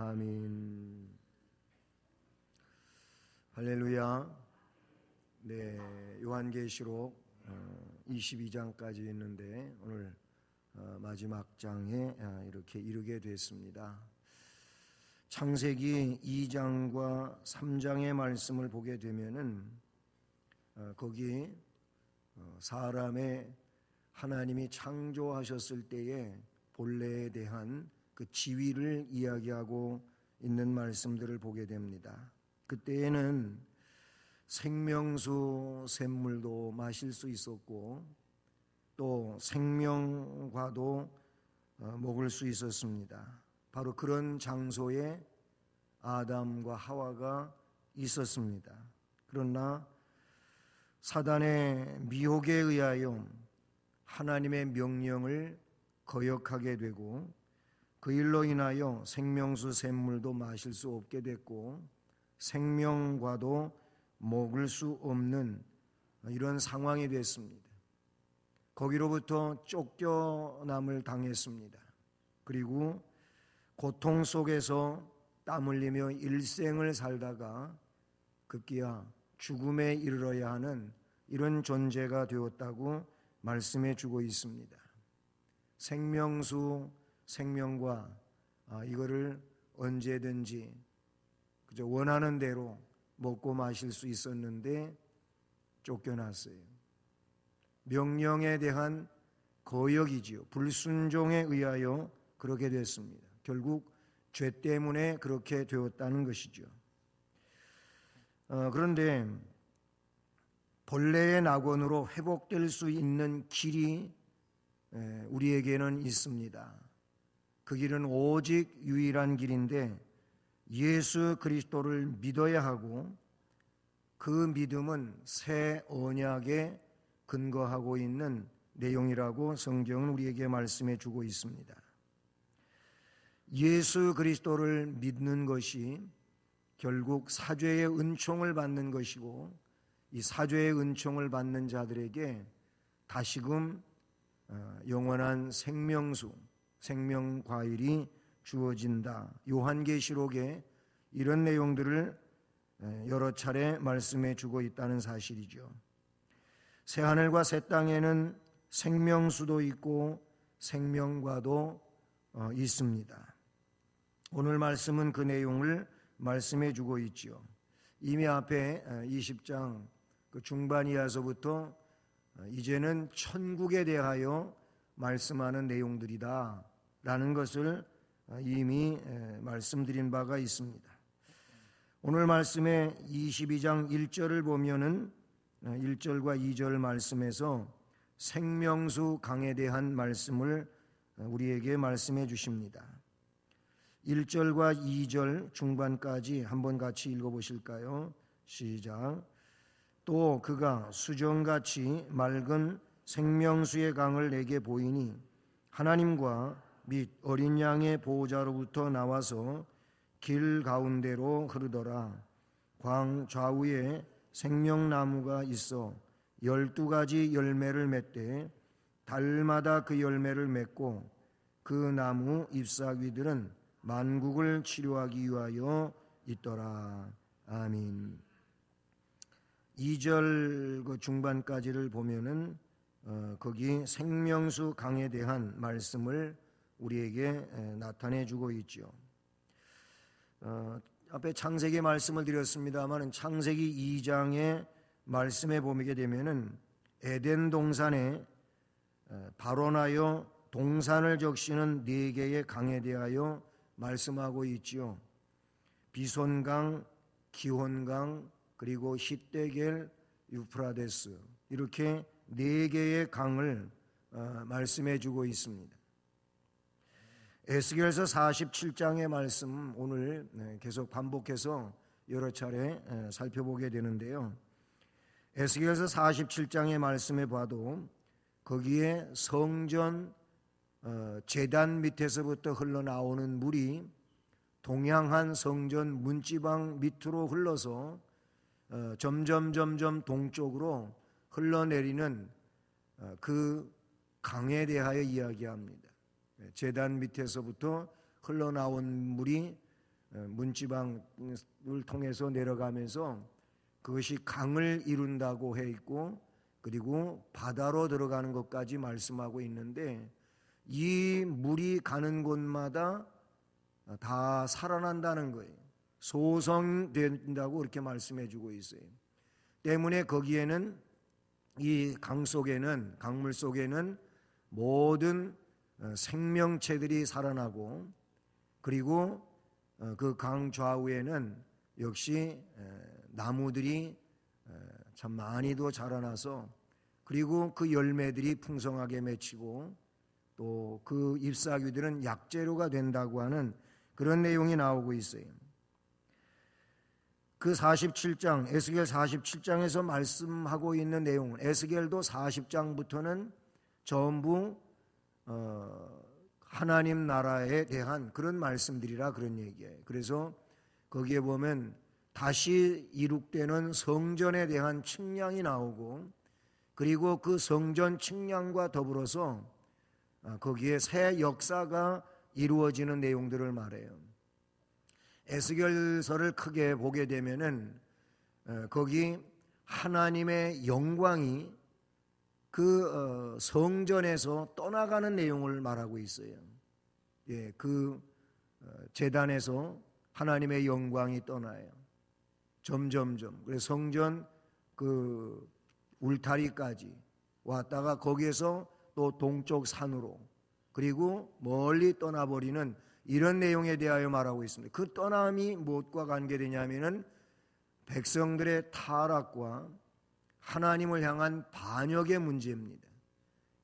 아멘. 할렐루야. 네, 요한계시록 22장까지 있는데 오늘 마지막 장에 이렇게 이르게 됐습니다. 창세기 2장과 3장의 말씀을 보게 되면은 거기 사람의 하나님이 창조하셨을 때의 본래에 대한 그 지위를 이야기하고 있는 말씀들을 보게 됩니다. 그때에는 생명수 샘물도 마실 수 있었고 또 생명과도 먹을 수 있었습니다. 바로 그런 장소에 아담과 하와가 있었습니다. 그러나 사단의 미혹에 의하여 하나님의 명령을 거역하게 되고 그 일로 인하여 생명수 샘물도 마실 수 없게 됐고 생명과도 먹을 수 없는 이런 상황이 됐습니다. 거기로부터 쫓겨남을 당했습니다. 그리고 고통 속에서 땀 흘리며 일생을 살다가 급기야 죽음에 이르러야 하는 이런 존재가 되었다고 말씀해 주고 있습니다. 생명수, 생명과 이거를 언제든지 그저 원하는 대로 먹고 마실 수 있었는데 쫓겨났어요. 명령에 대한 거역이지요. 불순종에 의하여 그렇게 됐습니다. 결국 죄 때문에 그렇게 되었다는 것이죠. 그런데 본래의 낙원으로 회복될 수 있는 길이 우리에게는 있습니다. 그 길은 오직 유일한 길인데 예수 그리스도를 믿어야 하고 그 믿음은 새 언약에 근거하고 있는 내용이라고 성경은 우리에게 말씀해 주고 있습니다. 예수 그리스도를 믿는 것이 결국 사죄의 은총을 받는 것이고 이 사죄의 은총을 받는 자들에게 다시금 영원한 생명수, 생명과일이 주어진다. 요한계시록에 이런 내용들을 여러 차례 말씀해 주고 있다는 사실이죠. 새하늘과 새 땅에는 생명수도 있고 생명과도 있습니다. 오늘 말씀은 그 내용을 말씀해 주고 있죠. 이미 앞에 20장 그 중반 이하서부터 이제는 천국에 대하여 말씀하는 내용들이다 라는 것을 이미 말씀드린 바가 있습니다. 오늘 말씀의 22장 1절을 보면은 1절과 2절 말씀에서 생명수 강에 대한 말씀을 우리에게 말씀해 주십니다. 1절과 2절 중반까지 한번 같이 읽어보실까요? 시작. 또 그가 수정같이 맑은 생명수의 강을 내게 보이니 하나님과 및 어린 양의 보호자로부터 나와서 길 가운데로 흐르더라. 광 좌우에 생명나무가 있어 12가지 열매를 맺되 달마다 그 열매를 맺고 그 나무 잎사귀들은 만국을 치료하기 위하여 있더라. 아멘. 2절 그 중반까지를 보면은 거기 생명수 강에 대한 말씀을 우리에게 나타내 주고 있죠. 앞에 창세기 말씀을 드렸습니다만 창세기 2장의 말씀에 보게 되면은 에덴 동산에 발원하여 동산을 적시는 4개의 강에 대하여 말씀하고 있죠. 비손강, 기혼강, 그리고 히데겔, 유프라데스 이렇게 4개의 강을 말씀해 주고 있습니다. 에스겔서 47장의 말씀 오늘 계속 반복해서 여러 차례 살펴보게 되는데요. 에스겔서 47장의 말씀에 봐도 거기에 성전 제단 밑에서부터 흘러나오는 물이 동양한 성전 문지방 밑으로 흘러서 점점 동쪽으로 흘러내리는 그 강에 대하여 이야기합니다. 제단 밑에서부터 흘러나온 물이 문지방을 통해서 내려가면서 그것이 강을 이룬다고 해 있고, 그리고 바다로 들어가는 것까지 말씀하고 있는데, 이 물이 가는 곳마다 다 살아난다는 거예요. 소성된다고 그렇게 말씀해 주고 있어요. 때문에 거기에는, 이 강 속에는, 강물 속에는 모든 생명체들이 살아나고, 그리고 그 강 좌우에는 역시 나무들이 참 많이도 자라나서, 그리고 그 열매들이 풍성하게 맺히고, 또 그 잎사귀들은 약재료가 된다고 하는 그런 내용이 나오고 있어요. 그 47장, 에스겔 47장에서 말씀하고 있는 내용은, 에스겔도 40장부터는 전부 하나님 나라에 대한 그런 말씀들이라 그런 얘기예요. 그래서 거기에 보면 다시 이룩되는 성전에 대한 측량이 나오고, 그리고 그 성전 측량과 더불어서 거기에 새 역사가 이루어지는 내용들을 말해요. 에스겔서를 크게 보게 되면은 거기 하나님의 영광이 그 성전에서 떠나가는 내용을 말하고 있어요. 예, 그 제단에서 하나님의 영광이 떠나요. 점점점. 그래서 성전 그 울타리까지 왔다가 거기에서 또 동쪽 산으로, 그리고 멀리 떠나버리는 이런 내용에 대하여 말하고 있습니다. 그 떠남이 무엇과 관계되냐면은 백성들의 타락과 하나님을 향한 반역의 문제입니다.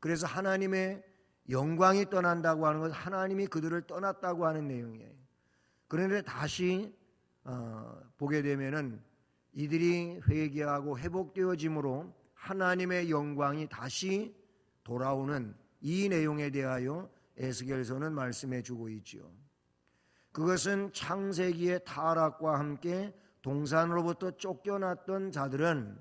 그래서 하나님의 영광이 떠난다고 하는 것은 하나님이 그들을 떠났다고 하는 내용이에요. 그런데 다시 보게 되면은 이들이 회개하고 회복되어짐으로 하나님의 영광이 다시 돌아오는 이 내용에 대하여 에스겔서는 말씀해 주고 있죠. 그것은 창세기의 타락과 함께 동산으로부터 쫓겨났던 자들은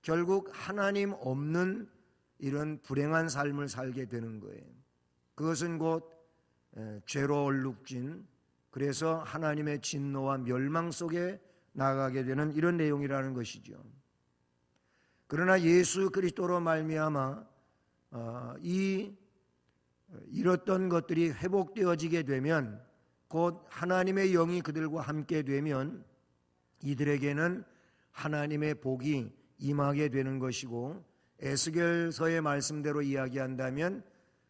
결국 하나님 없는 이런 불행한 삶을 살게 되는 거예요. 그것은 곧 죄로 얼룩진, 그래서 하나님의 진노와 멸망 속에 나가게 되는 이런 내용이라는 것이죠. 그러나 예수 그리스도로 말미암아 잃었던 것들이 회복되어지게 되면, 곧 하나님의 영이 그들과 함께 되면 이들에게는 하나님의 복이 임하게 되는 것이고, 에스겔서의 말씀대로 이야기한다면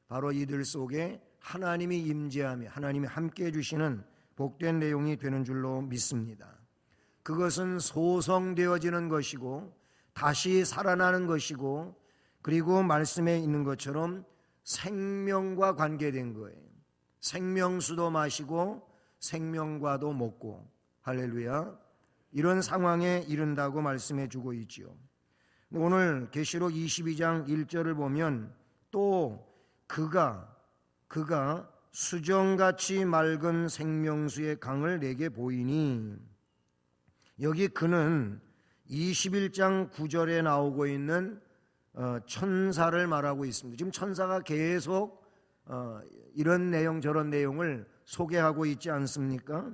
바로 이들 속에 하나님이 임재하며 하나님이 함께 해주시는 복된 내용이 되는 줄로 믿습니다. 그것은 소성되어지는 것이고 다시 살아나는 것이고, 그리고 말씀에 있는 것처럼 생명과 관계된 거예요. 생명수도 마시고 생명과도 먹고, 할렐루야, 이런 상황에 이른다고 말씀해 주고 있지요. 오늘 계시록 22장 1절을 보면 또 그가 수정같이 맑은 생명수의 강을 내게 보이니, 여기 그는 21장 9절에 나오고 있는 천사를 말하고 있습니다. 지금 천사가 계속 이런 내용 저런 내용을 소개하고 있지 않습니까?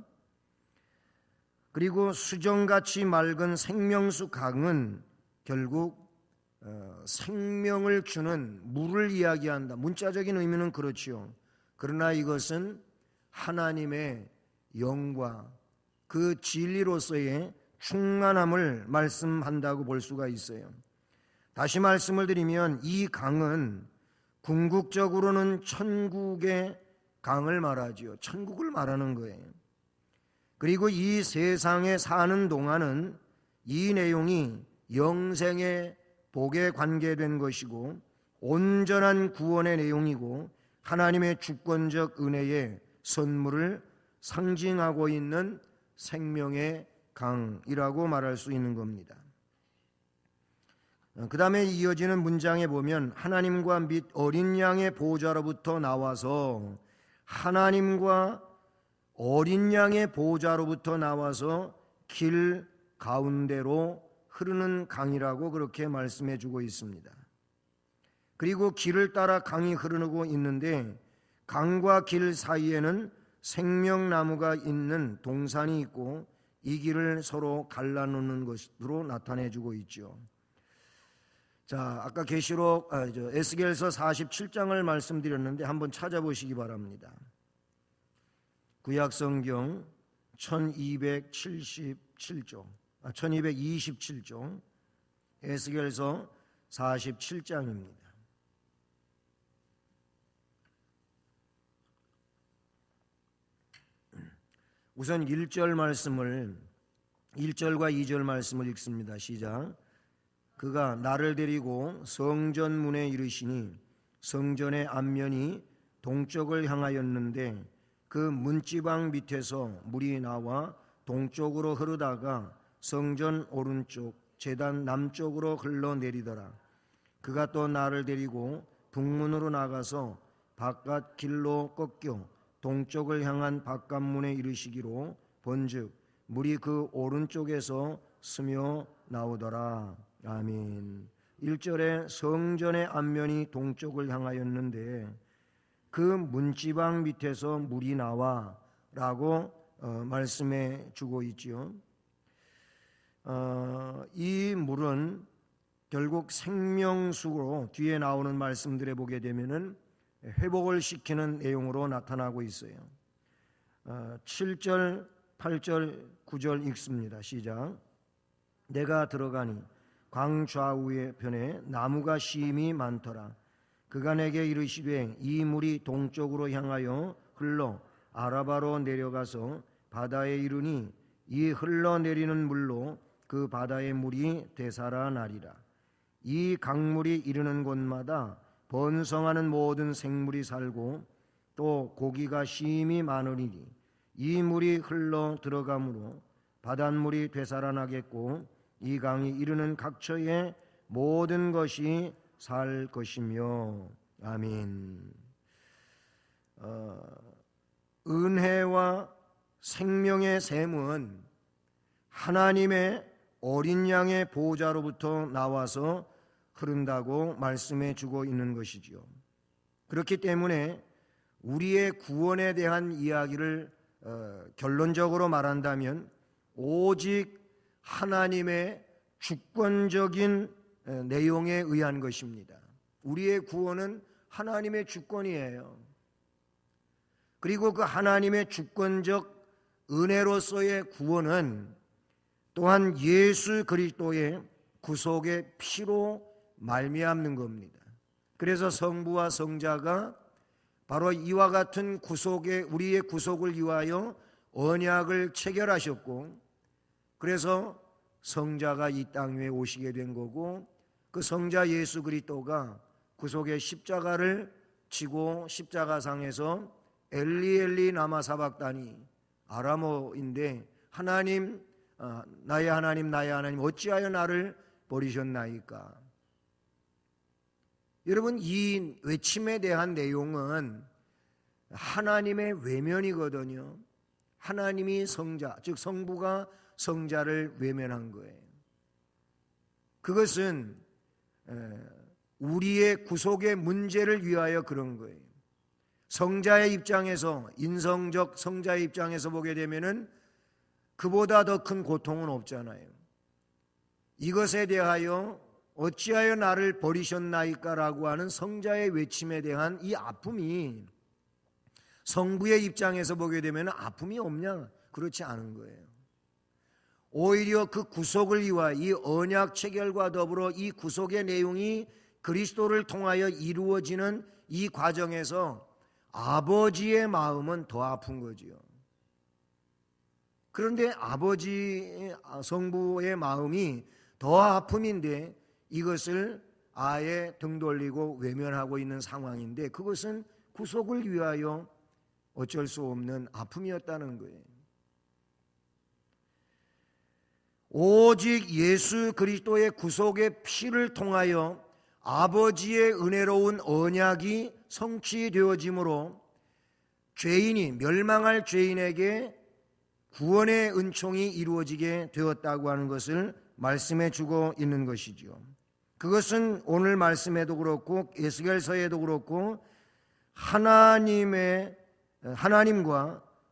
그리고 수정같이 맑은 생명수 강은 결국 생명을 주는 물을 이야기한다. 문자적인 의미는 그렇지요. 그러나 이것은 하나님의 영과 그 진리로서의 충만함을 말씀한다고 볼 수가 있어요. 다시 말씀을 드리면 이 강은 궁극적으로는 천국의 강을 말하지요. 천국을 말하는 거예요. 그리고 이 세상에 사는 동안은 이 내용이 영생의 복에 관계된 것이고 온전한 구원의 내용이고 하나님의 주권적 은혜의 선물을 상징하고 있는 생명의 강이라고 말할 수 있는 겁니다. 그 다음에 이어지는 문장에 보면 하나님과 및 어린 양의 보좌로부터 나와서, 하나님과 어린 양의 보좌로부터 나와서 길 가운데로 흐르는 강이라고 그렇게 말씀해 주고 있습니다. 그리고 길을 따라 강이 흐르고 있는데 강과 길 사이에는 생명나무가 있는 동산이 있고 이 길을 서로 갈라놓는 것으로 나타내주고 있죠. 자, 아까 계시록 에스겔서 47장을 말씀드렸는데 한번 찾아보시기 바랍니다. 구약성경 1227쪽 에스겔서 47장입니다. 우선 1절과 2절 말씀을 읽습니다. 시작. 그가 나를 데리고 성전 문에 이르시니 성전의 앞면이 동쪽을 향하였는데 그 문지방 밑에서 물이 나와 동쪽으로 흐르다가 성전 오른쪽 제단 남쪽으로 흘러내리더라. 그가 또 나를 데리고 북문으로 나가서 바깥 길로 꺾여 동쪽을 향한 바깥문에 이르시기로 본즉 물이 그 오른쪽에서 스며 나오더라. 아멘. 1절에 성전의 앞면이 동쪽을 향하였는데 그 문지방 밑에서 물이 나와 라고 말씀해 주고 있죠. 이 물은 결국 생명수로 뒤에 나오는 말씀들에 보게 되면은 회복을 시키는 내용으로 나타나고 있어요. 7절, 8절, 9절 읽습니다. 시작. 내가 들어가니 광 좌우의 편에 나무가 심히 많더라. 그가 내게 이르시되 이 물이 동쪽으로 향하여 흘러 아라바로 내려가서 바다에 이르니 이 흘러내리는 물로 그 바다의 물이 되살아나리라. 이 강물이 이르는 곳마다 번성하는 모든 생물이 살고 또 고기가 심히 많으리니 이 물이 흘러 들어가므로 바닷물이 되살아나겠고 이 강이 이르는 각처의 모든 것이 살 것이며. 아멘. 은혜와 생명의 샘은 하나님의 어린 양의 보호자로부터 나와서 흐른다고 말씀해 주고 있는 것이지요. 그렇기 때문에 우리의 구원에 대한 이야기를 결론적으로 말한다면 오직 하나님의 주권적인 내용에 의한 것입니다. 우리의 구원은 하나님의 주권이에요. 그리고 그 하나님의 주권적 은혜로서의 구원은 또한 예수 그리스도의 구속의 피로 말미암는 겁니다. 그래서 성부와 성자가 바로 이와 같은 우리의 구속을 위하여 언약을 체결하셨고, 그래서 성자가 이 땅 위에 오시게 된 거고, 그 성자 예수 그리스도가 구속의 십자가를 지고 십자가상에서 엘리 엘리 라마 사박다니, 아람어인데 하나님, 나의 하나님 어찌하여 나를 버리셨나이까. 여러분, 이 외침에 대한 내용은 하나님의 외면이거든요. 하나님이 성자, 즉 성부가 성자를 외면한 거예요. 그것은 우리의 구속의 문제를 위하여 그런 거예요. 성자의 입장에서, 인성적 성자의 입장에서 보게 되면은 그보다 더 큰 고통은 없잖아요. 이것에 대하여 어찌하여 나를 버리셨나이까 라고 하는 성자의 외침에 대한 이 아픔이 성부의 입장에서 보게 되면 아픔이 없냐? 그렇지 않은 거예요. 오히려 그 구속을 위하여, 이 언약 체결과 더불어 이 구속의 내용이 그리스도를 통하여 이루어지는 이 과정에서 아버지의 마음은 더 아픈 거지요. 그런데 아버지 성부의 마음이 더 아픔인데 이것을 아예 등 돌리고 외면하고 있는 상황인데, 그것은 구속을 위하여 어쩔 수 없는 아픔이었다는 거예요. 오직 예수 그리스도의 구속의 피를 통하여 아버지의 은혜로운 언약이 성취되어지므로 죄인이, 멸망할 죄인에게 구원의 은총이 이루어지게 되었다고 하는 것을 말씀해 주고 있는 것이지요. 그것은 오늘 말씀에도 그렇고 에스겔서에도 그렇고 하나님과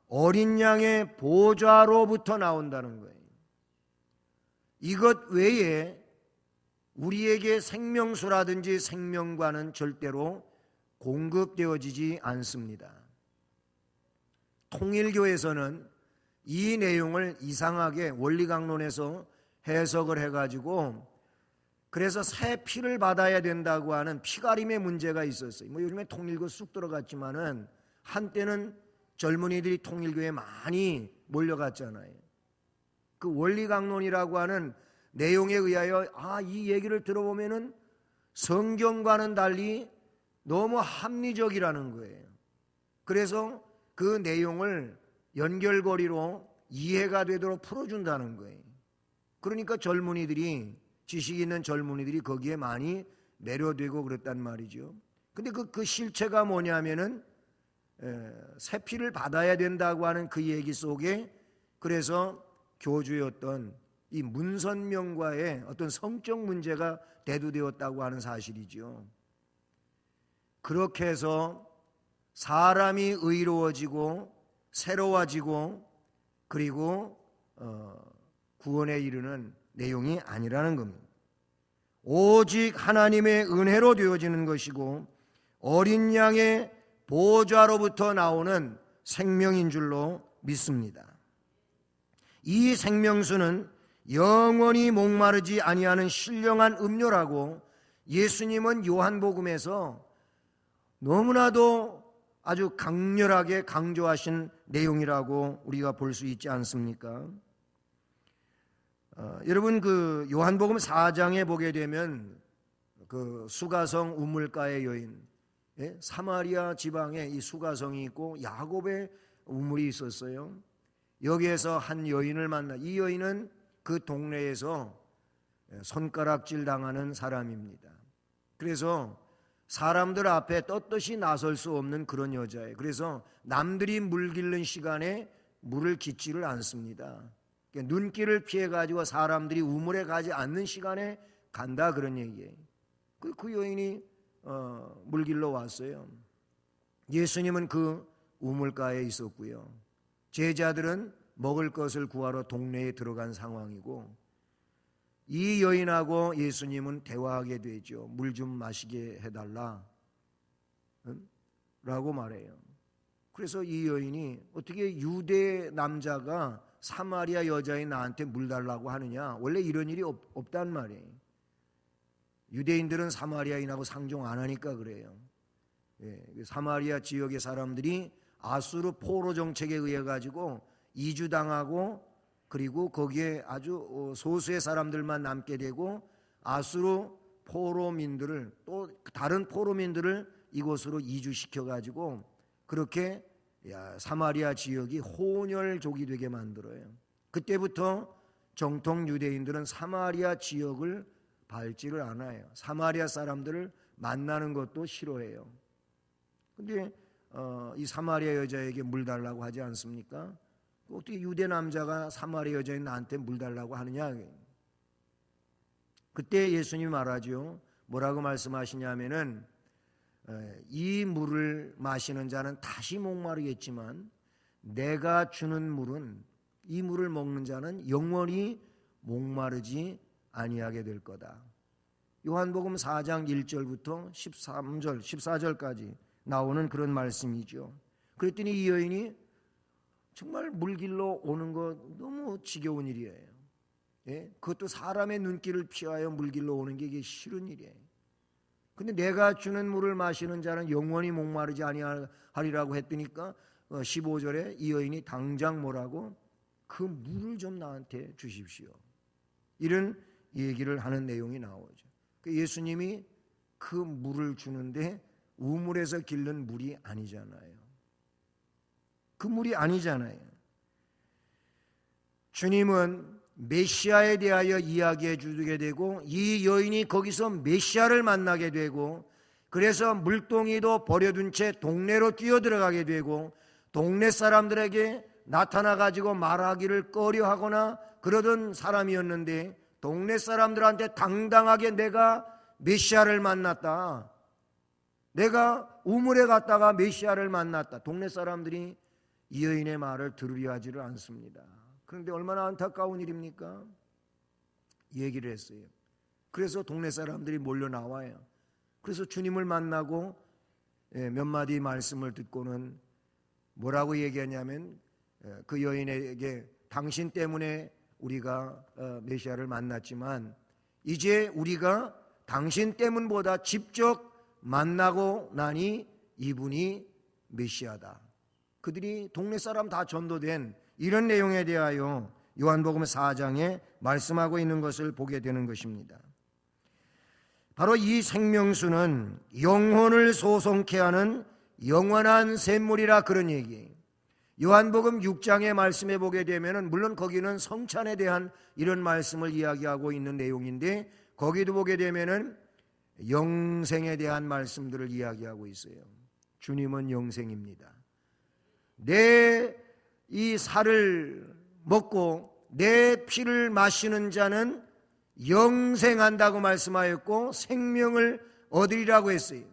어린 양의 보좌로부터 나온다는 거예요. 이것 외에 우리에게 생명수라든지 생명과는 절대로 공급되어지지 않습니다. 통일교에서는 이 내용을 이상하게 원리강론에서 해석을 해가지고 그래서 새 피를 받아야 된다고 하는 피가림의 문제가 있었어요. 요즘에 통일교 쑥 들어갔지만은 한때는 젊은이들이 통일교에 많이 몰려갔잖아요. 그 원리강론이라고 하는 내용에 의하여 이 얘기를 들어보면은 성경과는 달리 너무 합리적이라는 거예요. 그래서 그 내용을 연결고리로 이해가 되도록 풀어준다는 거예요. 그러니까 지식 있는 젊은이들이 거기에 많이 매료되고 그랬단 말이죠. 근데 그 실체가 뭐냐면은 새 피를 받아야 된다고 하는 그 얘기 속에 그래서 교주였던 이 문선명과의 어떤 성적 문제가 대두되었다고 하는 사실이죠. 그렇게 해서 사람이 의로워지고 새로워지고 그리고 구원에 이르는 내용이 아니라는 겁니다. 오직 하나님의 은혜로 되어지는 것이고 어린 양의 보좌로부터 나오는 생명인 줄로 믿습니다. 이 생명수는 영원히 목마르지 아니하는 신령한 음료라고 예수님은 요한복음에서 너무나도 아주 강렬하게 강조하신 내용이라고 우리가 볼 수 있지 않습니까? 여러분 그 요한복음 4장에 보게 되면 그 수가성 우물가의 여인, 사마리아 지방에 이 수가성이 있고 야곱의 우물이 있었어요. 여기에서 한 여인을 만나. 이 여인은 그 동네에서 손가락질 당하는 사람입니다. 그래서 사람들 앞에 떳떳이 나설 수 없는 그런 여자예요. 그래서 남들이 물 길는 시간에 물을 깃지를 않습니다. 눈길을 피해가지고 사람들이 우물에 가지 않는 시간에 간다 그런 얘기예요. 그 여인이 물 길러 왔어요. 예수님은 그 우물가에 있었고요. 제자들은 먹을 것을 구하러 동네에 들어간 상황이고 이 여인하고 예수님은 대화하게 되죠. 물 좀 마시게 해달라 라고 말해요. 그래서 이 여인이 어떻게 유대 남자가 사마리아 여자인 나한테 물 달라고 하느냐, 원래 이런 일이 없단 말이에요. 유대인들은 사마리아인하고 상종 안 하니까 그래요. 사마리아 지역의 사람들이 아수르 포로 정책에 의해 가지고 이주당하고 그리고 거기에 아주 소수의 사람들만 남게 되고 아수르 포로민들을 또 다른 포로민들을 이곳으로 이주시켜 가지고 그렇게 사마리아 지역이 혼혈족이 되게 만들어요. 그때부터 정통 유대인들은 사마리아 지역을 밟지를 않아요. 사마리아 사람들을 만나는 것도 싫어해요. 근데 이 사마리아 여자에게 물 달라고 하지 않습니까? 어떻게 유대 남자가 사마리아 여자인 나한테 물 달라고 하느냐? 그때 예수님이 말하죠. 뭐라고 말씀하시냐면은 이 물을 마시는 자는 다시 목마르겠지만 내가 주는 물은 이 물을 먹는 자는 영원히 목마르지 아니하게 될 거다. 요한복음 4장 1절부터 13절, 14절까지 나오는 그런 말씀이죠. 그랬더니 이 여인이 정말 물 길러 오는 거 너무 지겨운 일이에요. 그것도 사람의 눈길을 피하여 물 길러 오는 게 이게 싫은 일이에요. 근데 내가 주는 물을 마시는 자는 영원히 목마르지 아니하리라고 했더니까 15절에 이 여인이 당장 뭐라고? 그 물을 좀 나한테 주십시오. 이런 얘기를 하는 내용이 나오죠. 예수님이 그 물을 주는데 우물에서 길른 물이 아니잖아요. 그 물이 아니잖아요. 주님은 메시아에 대하여 이야기해 주게 되고 이 여인이 거기서 메시아를 만나게 되고 그래서 물동이도 버려둔 채 동네로 뛰어들어가게 되고 동네 사람들에게 나타나 가지고 말하기를 꺼려하거나 그러던 사람이었는데 동네 사람들한테 당당하게 내가 메시아를 만났다. 내가 우물에 갔다가 메시아를 만났다. 동네 사람들이 이 여인의 말을 들으려 하지를 않습니다. 그런데 얼마나 안타까운 일입니까? 얘기를 했어요. 그래서 동네 사람들이 몰려 나와요. 그래서 주님을 만나고 몇 마디 말씀을 듣고는 뭐라고 얘기하냐면 그 여인에게 당신 때문에 우리가 메시아를 만났지만 이제 우리가 당신 때문보다 직접 만나고 나니 이분이 메시아다. 그들이 동네 사람 다 전도된 이런 내용에 대하여 요한복음 4장에 말씀하고 있는 것을 보게 되는 것입니다. 바로 이 생명수는 영혼을 소송케 하는 영원한 샘물이라 그런 얘기예요. 요한복음 6장의 말씀에 보게 되면 물론 거기는 성찬에 대한 이런 말씀을 이야기하고 있는 내용인데 거기도 보게 되면 영생에 대한 말씀들을 이야기하고 있어요. 주님은 영생입니다. 내 이 살을 먹고 내 피를 마시는 자는 영생한다고 말씀하였고 생명을 얻으리라고 했어요.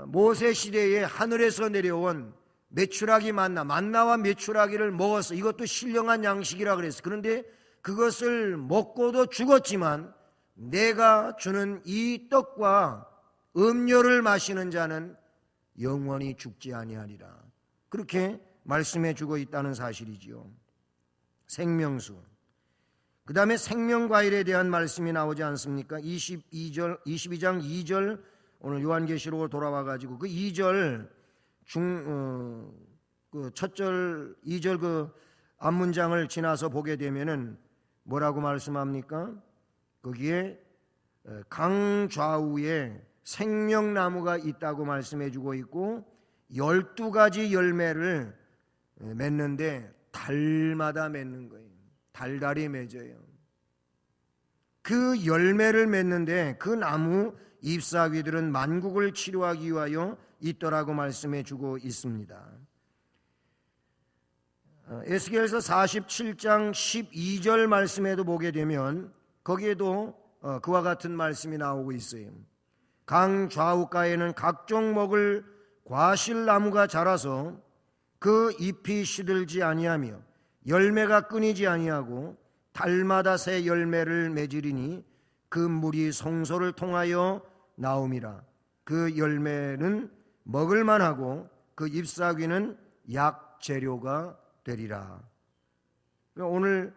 모세 시대에 하늘에서 내려온 메추라기 만나와 메추라기를 먹었어. 이것도 신령한 양식이라 그랬어요. 그런데 그것을 먹고도 죽었지만 내가 주는 이 떡과 음료를 마시는 자는 영원히 죽지 아니하리라. 그렇게 말씀해 주고 있다는 사실이지요. 생명수. 그 다음에 생명과일에 대한 말씀이 나오지 않습니까? 22장 2절 오늘 요한계시록으로 돌아와가지고 그 2절 그 첫절 2절 그 앞문장을 지나서 보게 되면은 뭐라고 말씀합니까? 거기에 강 좌우에 생명나무가 있다고 말씀해 주고 있고 12가지 열매를 맺는데 달마다 맺는 거예요. 달달이 맺어요. 그 열매를 맺는데 그 나무 잎사귀들은 만국을 치료하기 위하여 있더라고 말씀해 주고 있습니다. 에스겔서 47장 12절 말씀에도 보게 되면 거기에도 그와 같은 말씀이 나오고 있어요. 강 좌우가에는 각종 먹을 과실나무가 자라서 그 잎이 시들지 아니하며 열매가 끊이지 아니하고 달마다 새 열매를 맺으리니 그 물이 성소를 통하여 나옴이라. 그 열매는 먹을만하고 그 잎사귀는 약재료가 되리라. 오늘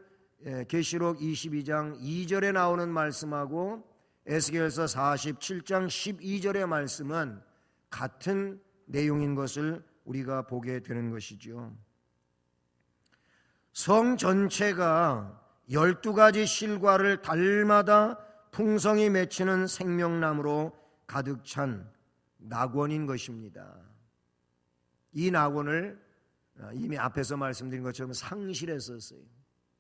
계시록 22장 2절에 나오는 말씀하고 에스겔서 47장 12절의 말씀은 같은 내용인 것을 우리가 보게 되는 것이죠. 성 전체가 12가지 실과를 달마다 풍성히 맺히는 생명나무로 가득 찬 낙원인 것입니다. 이 낙원을 이미 앞에서 말씀드린 것처럼 상실했었어요.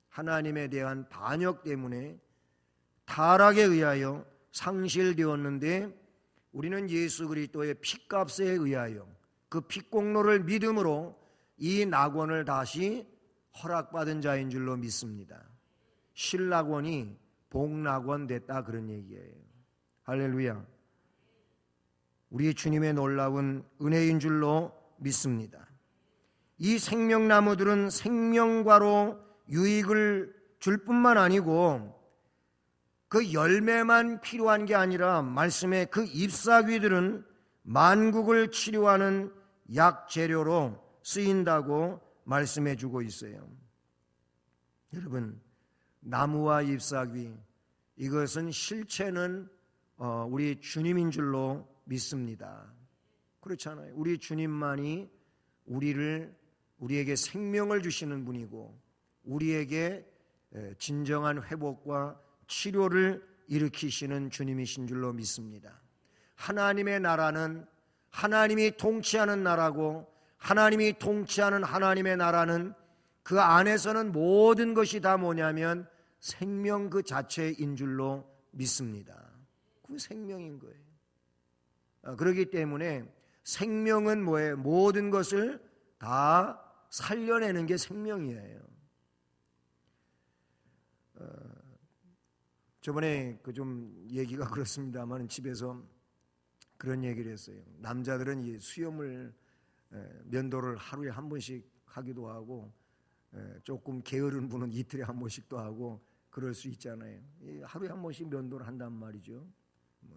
하나님에 대한 반역 때문에 타락에 의하여 상실되었는데 우리는 예수 그리스도의 핏값에 의하여 그 핏공로를 믿음으로 이 낙원을 다시 허락받은 자인 줄로 믿습니다. 신낙원이 복낙원 됐다 그런 얘기예요. 할렐루야. 우리 주님의 놀라운 은혜인 줄로 믿습니다. 이 생명나무들은 생명과로 유익을 줄 뿐만 아니고 그 열매만 필요한 게 아니라 말씀의 그 잎사귀들은 만국을 치료하는 약재료로 쓰인다고 말씀해 주고 있어요. 여러분, 나무와 잎사귀 이것은 실체는 우리 주님인 줄로 믿습니다. 그렇잖아요. 우리 주님만이 우리에게 생명을 주시는 분이고 우리에게 진정한 회복과 치료를 일으키시는 주님이신 줄로 믿습니다. 하나님의 나라는 하나님이 통치하는 나라고 하나님이 통치하는 하나님의 나라는 그 안에서는 모든 것이 다 뭐냐면 생명 그 자체인 줄로 믿습니다. 그 생명인 거예요. 그렇기 때문에 생명은 뭐예요? 모든 것을 다 살려내는 게 생명이에요. 저번에 그 좀 얘기가 그렇습니다만 집에서 그런 얘기를 했어요. 남자들은 이 수염을 면도를 하루에 한 번씩 하기도 하고 조금 게으른 분은 이틀에 한 번씩도 하고 그럴 수 있잖아요. 하루에 한 번씩 면도를 한단 말이죠.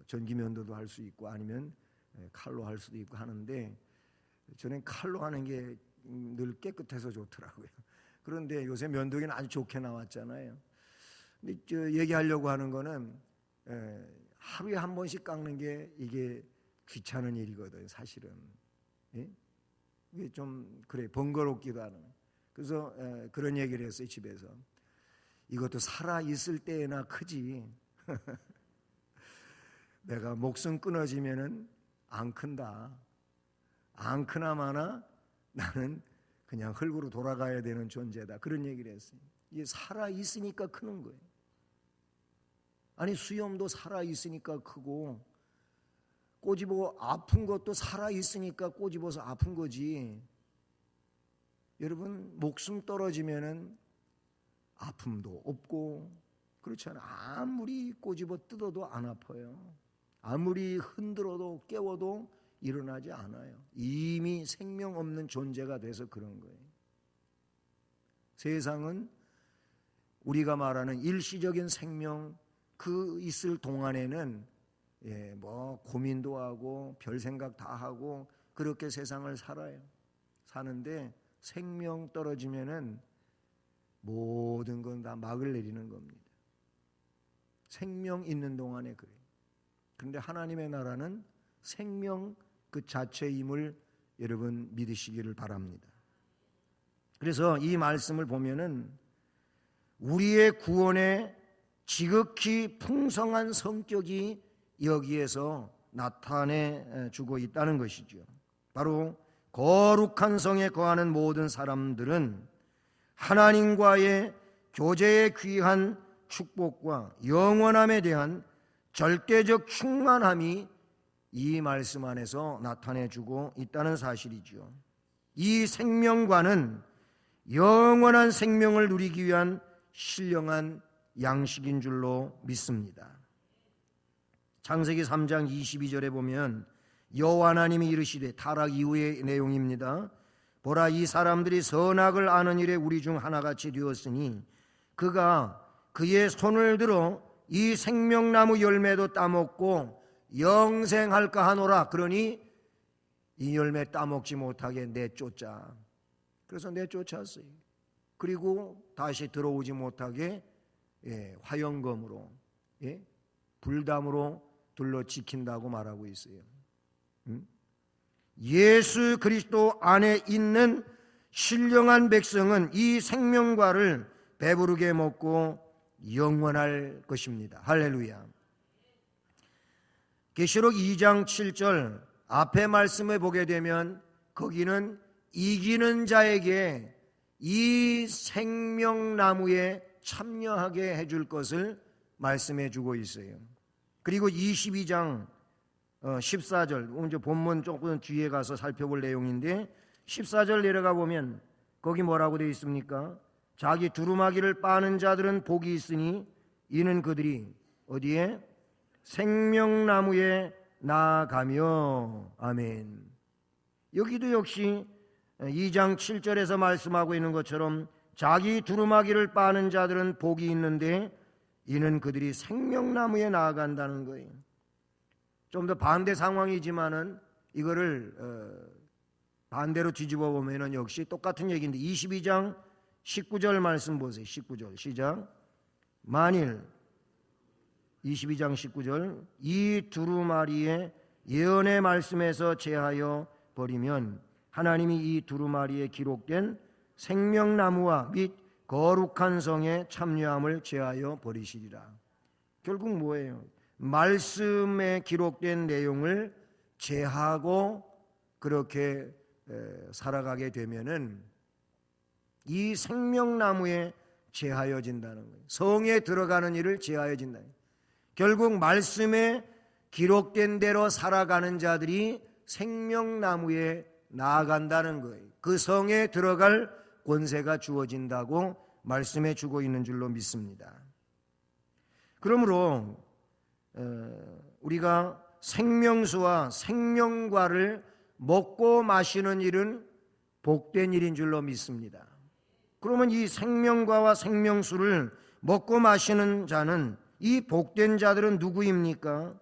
전기 면도도 할 수 있고 아니면 칼로 할 수도 있고 하는데 저는 칼로 하는 게 늘 깨끗해서 좋더라고요. 그런데 요새 면도기는 아주 좋게 나왔잖아요. 근데 얘기하려고 하는 거는 하루에 한 번씩 깎는 게 이게 귀찮은 일이거든 사실은. 예? 이게 좀 그래 번거롭기도 하는. 그래서 그런 얘기를 했어요 집에서. 이것도 살아 있을 때나 크지. 내가 목숨 끊어지면은 안 큰다. 안 크나 마나 나는 그냥 흙으로 돌아가야 되는 존재다. 그런 얘기를 했어요. 이게 살아 있으니까 크는 거예요. 아니 수염도 살아 있으니까 크고 꼬집어 아픈 것도 살아 있으니까 꼬집어서 아픈 거지. 여러분 목숨 떨어지면은 아픔도 없고 그렇지 않아요. 아무리 꼬집어 뜯어도 안 아파요. 아무리 흔들어도 깨워도 일어나지 않아요. 이미 생명 없는 존재가 돼서 그런 거예요. 세상은 우리가 말하는 일시적인 생명 그 있을 동안에는 뭐 고민도 하고 별 생각 다 하고 그렇게 세상을 살아요. 사는데 생명 떨어지면은 모든 건 다 막을 내리는 겁니다. 생명 있는 동안에 그래요. 그런데 하나님의 나라는 생명 그 자체임을 여러분 믿으시기를 바랍니다. 그래서 이 말씀을 보면은 우리의 구원의 지극히 풍성한 성격이 여기에서 나타내 주고 있다는 것이죠. 바로 거룩한 성에 거하는 모든 사람들은 하나님과의 교제의 귀한 축복과 영원함에 대한 절대적 충만함이 이 말씀 안에서 나타내주고 있다는 사실이죠. 이 생명과는 영원한 생명을 누리기 위한 신령한 양식인 줄로 믿습니다. 창세기 3장 22절에 보면 여호와 하나님이 이르시되 타락 이후의 내용입니다. 보라 이 사람들이 선악을 아는 일에 우리 중 하나같이 되었으니 그가 그의 손을 들어 이 생명나무 열매도 따먹고 영생할까 하노라. 그러니 이 열매 따먹지 못하게 내쫓자. 그래서 내쫓았어요. 그리고 다시 들어오지 못하게 화영검으로 불담으로 둘러 지킨다고 말하고 있어요. 예수 그리스도 안에 있는 신령한 백성은 이 생명과를 배부르게 먹고 영원할 것입니다. 할렐루야. 계시록 2장 7절 앞에 말씀을 보게 되면 거기는 이기는 자에게 이 생명나무에 참여하게 해줄 것을 말씀해 주고 있어요. 그리고 22장 14절 오늘 본문 조금 뒤에 가서 살펴볼 내용인데 14절 내려가 보면 거기 뭐라고 되어 있습니까? 자기 두루마기를 빠는 자들은 복이 있으니 이는 그들이 어디에? 생명나무에 나아가며. 아멘. 여기도 역시 2장 7절에서 말씀하고 있는 것처럼 자기 두루마기를 빠는 자들은 복이 있는데 이는 그들이 생명나무에 나아간다는 거예요. 좀 더 반대 상황이지만은 이거를 반대로 뒤집어 보면은 역시 똑같은 얘기인데 22장 19절 말씀 보세요. 19절 시작. 만일 22장 19절 이 두루마리의 예언의 말씀에서 제하여 버리면 하나님이 이 두루마리에 기록된 생명나무와 및 거룩한 성에 참여함을 제하여 버리시리라. 결국 뭐예요? 말씀에 기록된 내용을 제하고 그렇게 살아가게 되면은 이 생명나무에 제하여진다는 거예요. 성에 들어가는 일을 제하여진다. 결국 말씀에 기록된 대로 살아가는 자들이 생명나무에 나아간다는 거예요. 그 성에 들어갈 권세가 주어진다고 말씀해 주고 있는 줄로 믿습니다. 그러므로 우리가 생명수와 생명과를 먹고 마시는 일은 복된 일인 줄로 믿습니다. 그러면 이 생명과와 생명수를 먹고 마시는 자는, 이 복된 자들은 누구입니까?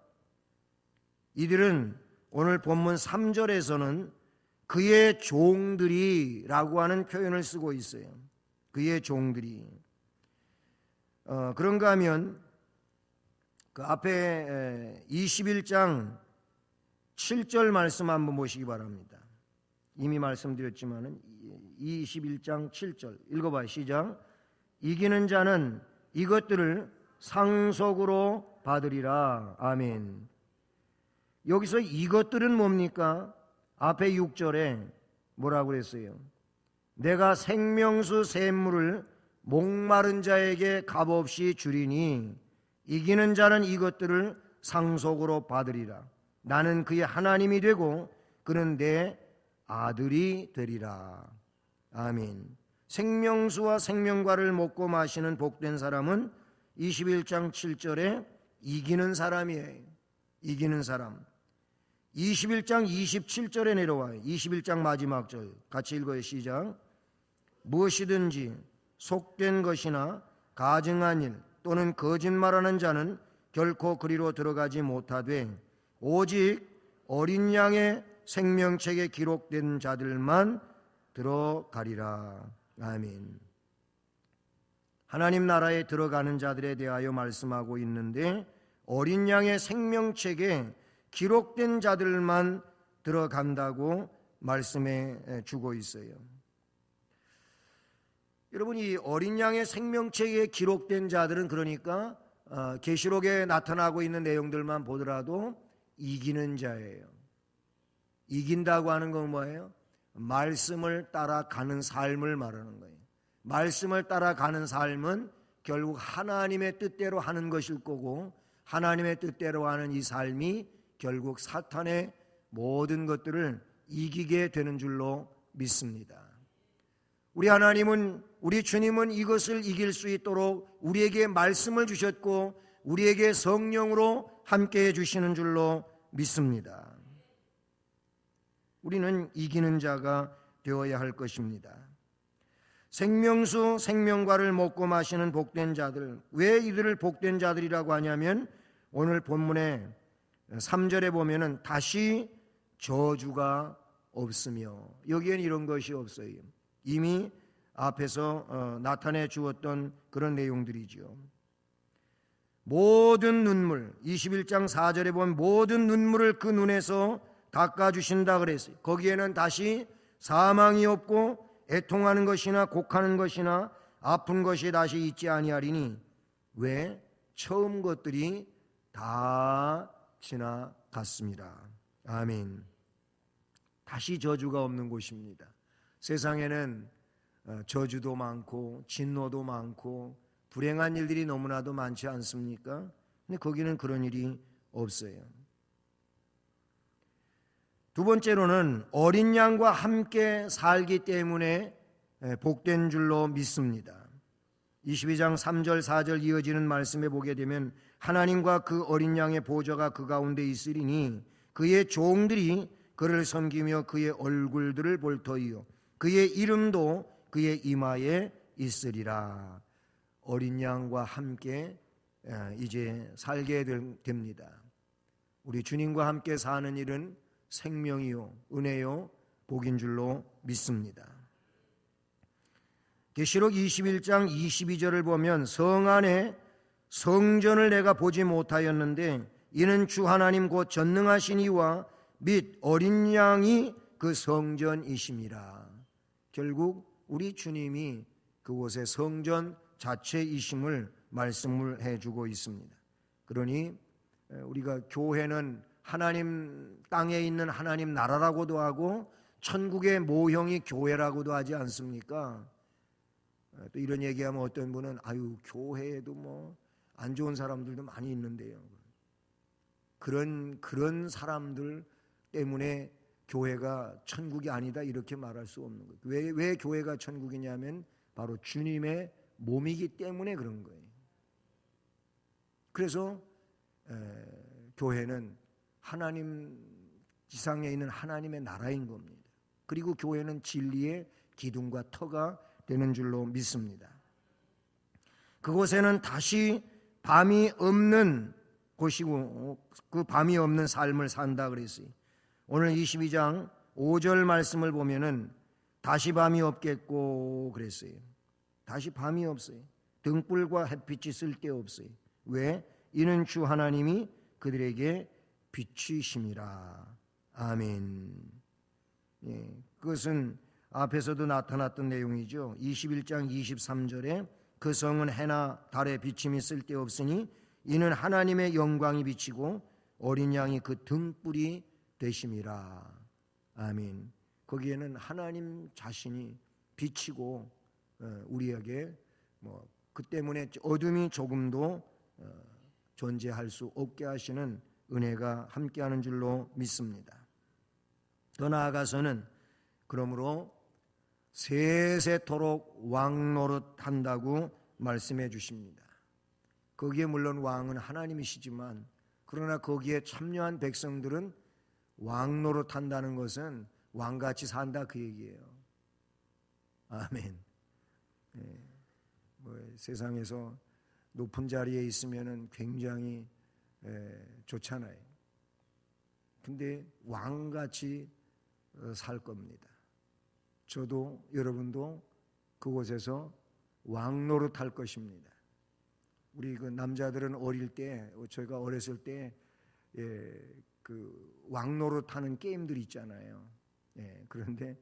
이들은 오늘 본문 3절에서는 그의 종들이라고 하는 표현을 쓰고 있어요. 그의 종들이. 그런가 하면 그 앞에 21장 7절 말씀 한번 보시기 바랍니다. 이미 말씀드렸지만은 21장 7절 읽어봐요. 시작. 이기는 자는 이것들을 상속으로 받으리라. 아멘. 여기서 이것들은 뭡니까? 앞에 6절에 뭐라고 그랬어요? 내가 생명수 샘물을 목마른 자에게 값없이 주리니 이기는 자는 이것들을 상속으로 받으리라. 나는 그의 하나님이 되고 그는 내 아들이 되리라. 아멘. 생명수와 생명과를 먹고 마시는 복된 사람은 21장 7절에 이기는 사람이에요. 이기는 사람. 21장 27절에 내려와요. 21장 마지막 절 같이 읽어요. 시작. 무엇이든지 속된 것이나 가증한 일 또는 거짓말하는 자는 결코 그리로 들어가지 못하되 오직 어린 양의 생명책에 기록된 자들만 들어가리라. 아멘. 하나님 나라에 들어가는 자들에 대하여 말씀하고 있는데 어린 양의 생명책에 기록된 자들만 들어간다고 말씀해 주고 있어요. 여러분, 이 어린 양의 생명책에 기록된 자들은 그러니까 계시록에 나타나고 있는 내용들만 보더라도 이기는 자예요. 이긴다고 하는 건 뭐예요? 말씀을 따라가는 삶을 말하는 거예요. 말씀을 따라가는 삶은 결국 하나님의 뜻대로 하는 것일 거고, 하나님의 뜻대로 하는 이 삶이 결국 사탄의 모든 것들을 이기게 되는 줄로 믿습니다. 우리 하나님은, 우리 주님은 이것을 이길 수 있도록 우리에게 말씀을 주셨고 우리에게 성령으로 함께해 주시는 줄로 믿습니다. 우리는 이기는 자가 되어야 할 것입니다. 생명수 생명과를 먹고 마시는 복된 자들, 왜 이들을 복된 자들이라고 하냐면 오늘 본문의 3절에 보면은 다시 저주가 없으며, 여기에는 이런 것이 없어요. 이미 앞에서 나타내 주었던 그런 내용들이죠. 모든 눈물, 21장 4절에 보면 모든 눈물을 그 눈에서 닦아주신다 그랬어요. 거기에는 다시 사망이 없고 애통하는 것이나 곡하는 것이나 아픈 것이 다시 있지 아니하리니, 왜? 처음 것들이 다 지나갔습니다. 아멘. 다시 저주가 없는 곳입니다. 세상에는 저주도 많고 진노도 많고 불행한 일들이 너무나도 많지 않습니까? 근데 거기는 그런 일이 없어요. 두 번째로는 어린 양과 함께 살기 때문에 복된 줄로 믿습니다. 22장 3절 4절 이어지는 말씀에 보게 되면 하나님과 그 어린 양의 보좌가 그 가운데 있으리니 그의 종들이 그를 섬기며 그의 얼굴들을 볼 터이요 그의 이름도 그의 이마에 있으리라. 어린 양과 함께 이제 살게 됩니다. 우리 주님과 함께 사는 일은 생명이요 은혜요 복인 줄로 믿습니다. 계시록 21장 22절을 보면 성 안에 성전을 내가 보지 못하였는데 이는 주 하나님 곧 전능하신 이와 및 어린 양이 그 성전이심이라. 결국 우리 주님이 그곳의 성전 자체이심을 말씀을 해주고 있습니다. 그러니 우리가 교회는 하나님 땅에 있는 하나님 나라라고도 하고 천국의 모형이 교회라고도 하지 않습니까? 또 이런 얘기하면 어떤 분은 아유 교회에도 뭐 안 좋은 사람들도 많이 있는데요. 그런 사람들 때문에 교회가 천국이 아니다 이렇게 말할 수 없는 거예요. 왜 교회가 천국이냐면 바로 주님의 몸이기 때문에 그런 거예요. 그래서 교회는 하나님 지상에 있는 하나님의 나라인 겁니다. 그리고 교회는 진리의 기둥과 터가 되는 줄로 믿습니다. 그곳에는 다시 밤이 없는 곳이고 그 밤이 없는 삶을 산다 그랬어요. 오늘 22장 5절 말씀을 보면은 다시 밤이 없겠고 그랬어요. 다시 밤이 없어요. 등불과 햇빛이 쓸데없어요. 왜? 이는 주 하나님이 그들에게 빛이심이라. 아멘. 예, 그것은 앞에서도 나타났던 내용이죠. 21장 23절에 그 성은 해나 달의 비침이 쓸데없으니 이는 하나님의 영광이 비치고 어린 양이 그 등불이 되심이라. 아멘. 거기에는 하나님 자신이 비치고 우리에게 그 때문에 어둠이 조금도 존재할 수 없게 하시는 은혜가 함께하는 줄로 믿습니다. 더 나아가서는 그러므로 세세토록 왕 노릇한다고 말씀해 주십니다. 거기에 물론 왕은 하나님이시지만 그러나 거기에 참여한 백성들은 왕 노릇한다는 것은 왕같이 산다 그 얘기예요. 아멘. 세상에서 높은 자리에 있으면은 굉장히 좋잖아요. 근데 왕같이 살 겁니다. 저도 여러분도 그곳에서 왕 노릇할 것입니다. 우리 그 남자들은 어릴 때, 저희가 어렸을 때 그 왕 노릇하는 게임들 있잖아요. 그런데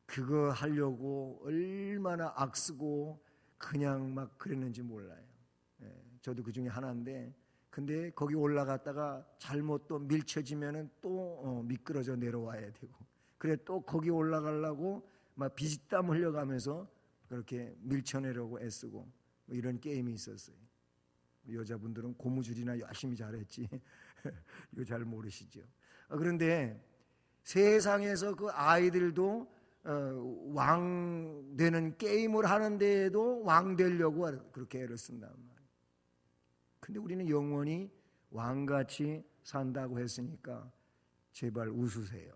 그거 하려고 얼마나 악쓰고 그냥 막 그랬는지 몰라요. 저도 그 중에 하나인데, 근데 거기 올라갔다가 잘못 또 밀쳐지면은 또 미끄러져 내려와야 되고, 그래 또 거기 올라가려고 막 비지땀 흘려가면서 그렇게 밀쳐내려고 애쓰고 뭐 이런 게임이 있었어요. 여자분들은 고무줄이나 열심히 잘했지 이거 잘 모르시죠. 그런데 세상에서 그 아이들도 왕 되는 게임을 하는데도 왕 되려고 그렇게 애를 쓴단 말이에요. 근데 우리는 영원히 왕같이 산다고 했으니까 제발 웃으세요.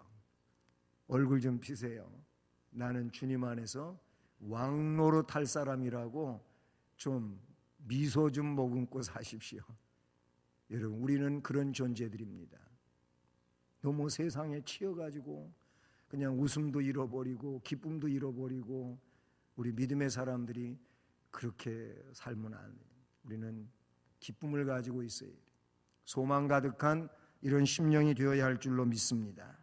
얼굴 좀 피세요. 나는 주님 안에서 왕 노릇할 사람이라고 좀 미소 좀 머금고 사십시오. 여러분, 우리는 그런 존재들입니다. 너무 세상에 치여가지고 그냥 웃음도 잃어버리고 기쁨도 잃어버리고 우리 믿음의 사람들이 그렇게 살면 안 돼요. 우리는 기쁨을 가지고 있어야 돼요. 소망 가득한 이런 심령이 되어야 할 줄로 믿습니다.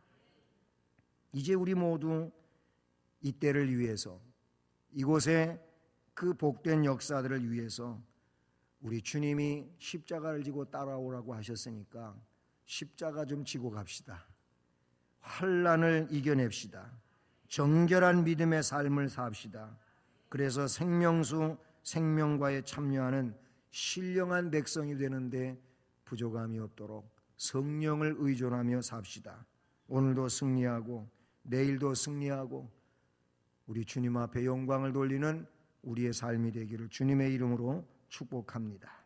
이제 우리 모두 이 때를 위해서, 이곳에 그 복된 역사들을 위해서 우리 주님이 십자가를 지고 따라오라고 하셨으니까 십자가 좀 지고 갑시다. 환난을 이겨냅시다. 정결한 믿음의 삶을 삽시다. 그래서 생명수 생명과에 참여하는 신령한 백성이 되는데 부족함이 없도록 성령을 의존하며 삽시다. 오늘도 승리하고 내일도 승리하고 우리 주님 앞에 영광을 돌리는 우리의 삶이 되기를 주님의 이름으로 축복합니다.